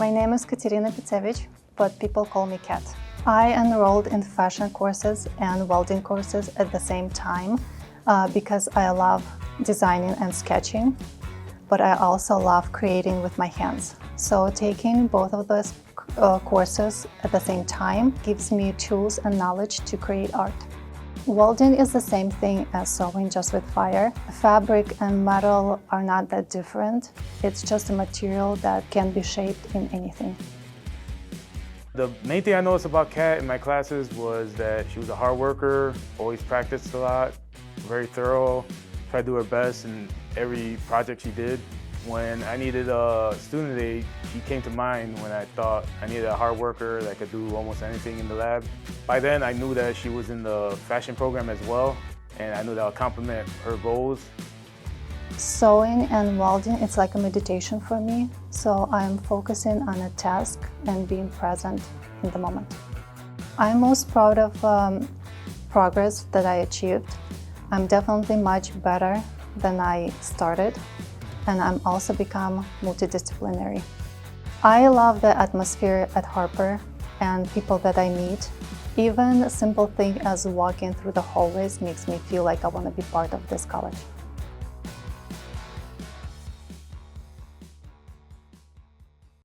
My name is Katerina Pitsevich, but people call me Kat. I enrolled in fashion courses and welding courses at the same time because I love designing and sketching, but I also love creating with my hands. So taking both of those courses at the same time gives me tools and knowledge to create art. Welding is the same thing as sewing, just with fire. Fabric and metal are not that different. It's just a material that can be shaped in anything. The main thing I noticed about Kat in my classes was that she was a hard worker, always practiced a lot, very thorough, tried to do her best in every project she did. When I needed a student aid, she came to mind when I thought I needed a hard worker that could do almost anything in the lab. By then, I knew that she was in the fashion program as well, and I knew that would complement her goals. Sewing and welding, it's like a meditation for me, so I'm focusing on a task and being present in the moment. I'm most proud of progress that I achieved. I'm definitely much better than I started, and I'm also become multidisciplinary. I love the atmosphere at Harper and people that I meet. Even a simple thing as walking through the hallways makes me feel like I want to be part of this college.